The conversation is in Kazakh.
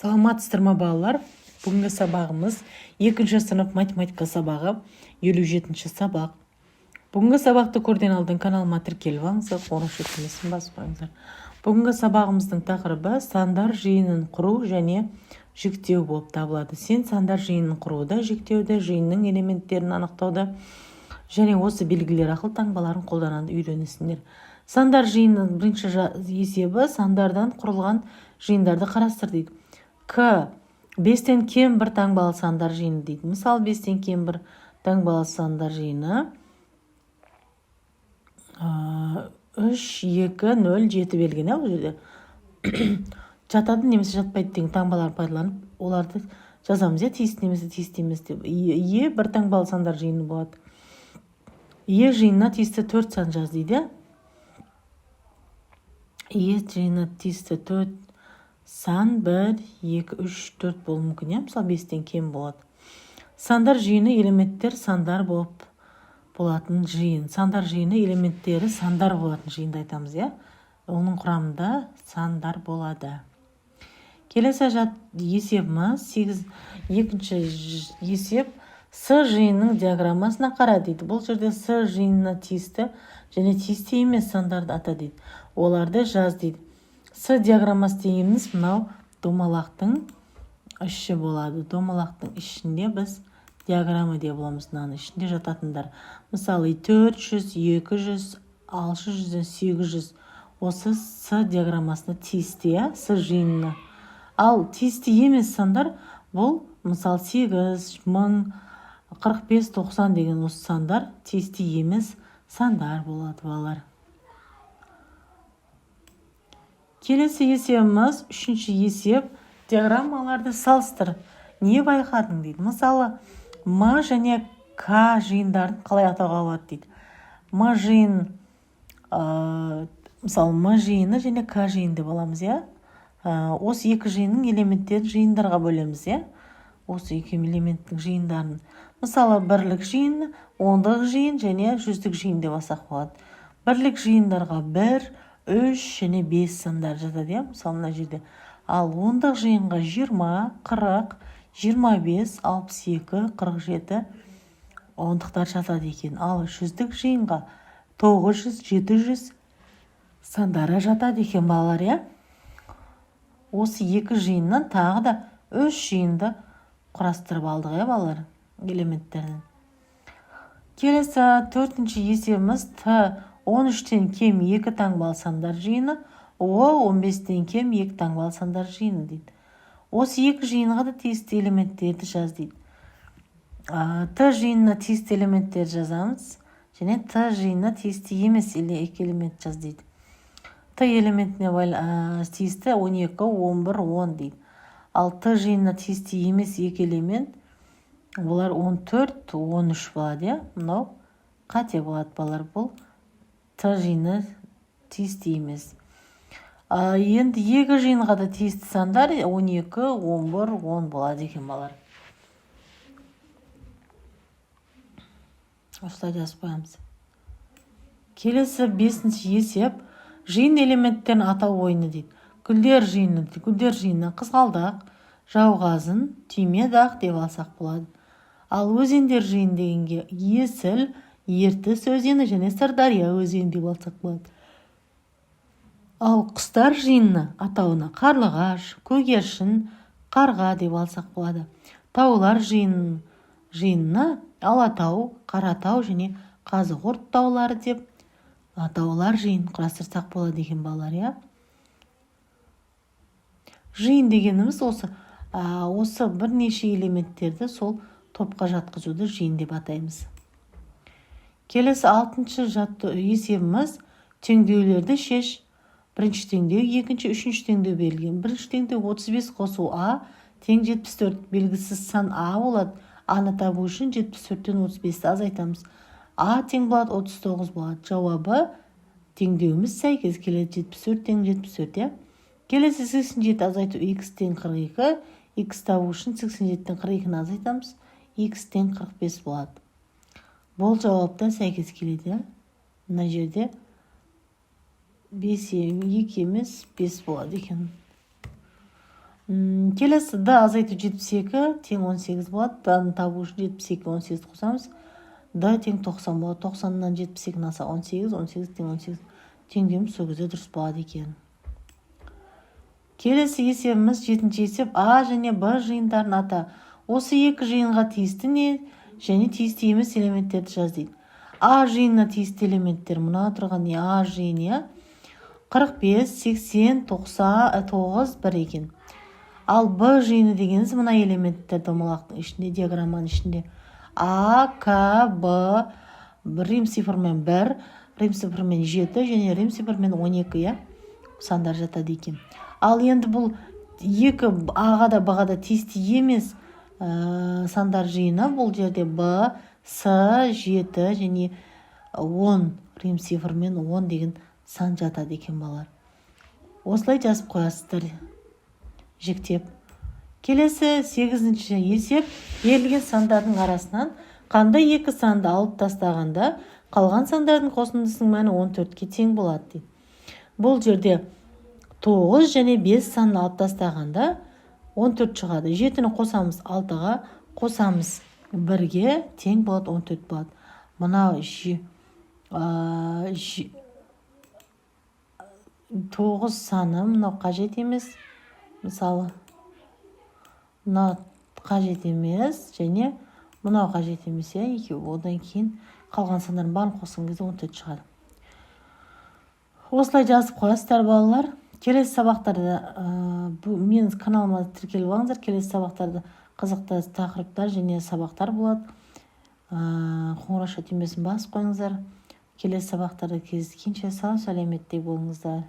Саламатсыздар ма балалар? Бүгінгі сабағымыз 2-ші сынып математика сабағы, 57-ші сабақ. Бүгінгі сабақты көрден алдын каналыма тіркеліп алыңыздар, қоңырау түймесін басып қойыңыздар. Бүгінгі сабағымыздың тақырыбы сандар жиынын құру және жіктеу болып табылады. Сен сандар жиынын құруды, жіктеуді, жиынның элементтерін анықтауды және осы белгілер арқылы таңбаларын қолдануды үйренесіңдер. Сандар жиынының бірінші есебі сандардан құрылған жиындарды қарастыр дейді. К 5-тен кем бір таңбалы сандар жиыны дейді. Мысалы 5-тен кем бір таңбалы сандар жиыны 3, 2, 0, 7 белгіні ол жерде жатады немесе жатпайды деген таңбалар пайдаланып, оларды жазамыз. Тиісті немесе тиісті емес деп. Е бір таңбалы сандар жиыны болады. Е жиынына тиісті 4 сан жаз дейді. Е жиынына тиісті 4 сан 1, 2, 3, 4 болуы мүмкін. Мысалы 5-тен кем болады. Сандар жиыны элементтер сандар болып болатын жиын. Сандар жиыны элементтері сандар болатын жиынды айтамыз. Оның құрамында сандар болады. Келесі есебіміз 2-ші есеп С жиынның диаграммасына қара дейді. Бұл жерде С жиынына тиісті және тиісті емес сандарды ата дейді. Оларды жаз дейді. С диаграммасы дегеніміз мынау домалақтың іші болады. Домалақтың ішінде біз диаграмма деп боламыз. Мынаның ішінде жататындар. Мысалы 400, 200, 600, 800 осы С диаграммасына тиісті, С жиынына. Ал тиісті емес сандар бұл мысалы 8, 1000, 45, 90 деген осы сандар тиісті емес сандар болады балалар. Келесі есебіміз 3-ші есеп диаграммаларды салыстыр. Не байқадың дейді. Мысалы М және К жиындарын қалай атауға болады дейді. М жиын, мысалы М жиыны және К жиын деп аламыз. Осы екі жиынның элементтерін жиындарға бөлеміз. Осы екі элементтің жиындарын. Мысалы бірлік жиын, ондық жиын және жүздік жиын деп алсақ болады. Бірлік жиындарға 1, 3 және 5 сандар жатады. Мысалы мына жерде. Ал ондық жиынға 20, 40, 25, 62, 47 ондықтар жатады екен. Ал жүздік жиынға 900, 700 сандары жатады екен балалар. Осы екі жиыннан тағы да 3 жиынды құрастырып алдық балалар элементтерін. Келесі 4-ші есебіміз Т 13-тен кем 2 таңбалы сандар жиыны, О 15-тен кем 2 таңбалы сандар жиыны дейді. Осы екі жиынға да тиісті элементтерді жаз дейді. Т жиынына тиісті элементтер жазамыз, және Т жиынына тиісті емес екі элемент жаз дейді. Т элементіне тиісті 12, 11, 10 дейді. Ал Т жиынына тиісті емес екі элемент, олар 14, 13 болады. Мынау қате болады балалар, бұл Т жиыны тиісті емес. Енді екі жиынға да тиісті сандар 12, 11, 10 болады екен балалар. Осылай жазып қоямыз. Келесі 5-ші есеп жиын элементтерін атау ойыны дейді. Гүлдер жиыны қызғалдақ, жауғазын, түйме дақ деп алсақ болады. Ал өзендер жиын дегенге Есіл, Ертіс өзені және Сырдария өзені деп алсақ болады. Ал құстар жиыны атауына қарлығаш, көгершін, қарға деп алсақ болады. Таулар жиынына Алатау, Қаратау және Қазығұрт таулары деп атаулар жиын құрастырсақ болады екен балалар. Жиын дегеніміз осы бірнеше элементтерді сол топқа жатқызуды жиын деп атаймыз. Келесі 6-ші есебіміз теңдеулерді шеш. Бірінші теңдеу, екінші, үшінші теңдеу берілген. Бірінші теңдеу 35 қосу А тең 74 белгісіз сан А болады. Аны табу үшін 74-тен 35-ті азайтамыз. А тең болады 39 болады. Жауабы теңдеуіміз сәйкес келеді 74 тең 74. Келесі 87 азайту X тең 42. X табу үшін 87-тен 42-ні азайтамыз. X тең 45 болады. Бұл жауапта сәйкес келеді. Мына жерде 5 2 емес 5 болады екен. Келесі д азайту 72 тең 18 болады. Д-ны табу үшін 72 18 қосамыз. Д тең 90 болады. 90-нан 72 алса 18, 18 тең 18 теңдеуіміз сол кезде дұрыс болады екен. Келесі есебіміз 7-ші есеп. А және Б жиындарын ата. Осы екі жиынға тиісті не және тиісті емес элементтерді жаз дейді. А жиынына тиісті элементтер мына тұрған не А жиыны 45, 80, 99, 1 екен. Ал Б жиыны дегеніміз мына элементтер домалақтың ішінде, диаграмманың ішінде. А, К, Б, рим цифрымен 1, рим цифрымен 7 және рим цифрымен 12 сандар жатады екен. Ал енді бұл екі Аға да Б-ға да тиісті емес сандар жиыны. Бұл жерде Б, С, 7 және 10 рим цифрымен 10 деген сан жатады екен балар. Осылай жазып қоясыздар жіктеп. Келесі 8-ші есеп. Берілген сандардың арасынан қандай екі санды алып тастағанда қалған сандардың қосындысының мәні 14-ке тең болады дейді. Бұл жерде 9 және 5 санын алып тастағанда 14 шығады. 7-ні қосамыз 6-ға, қосамыз 1-ге тең болады, 14 болады. Мынау 9 саны мынау қажет емес. Мысалы, мынау қажет емес және мынау қажет емес. Одан кейін қалған сандардың барын қосқан кезде 14 шығады. Осылай жазып қоясыздар балалар. Келесі сабақтарда менің каналыма тіркеліп алыңыздар. Келесі сабақтарда қызықты тақырыптар және сабақтар болады. Қоңырауша түймесін басып қойыңыздар. Келесі сабақтарда кездескенше сау сәлеметте болыңыздар.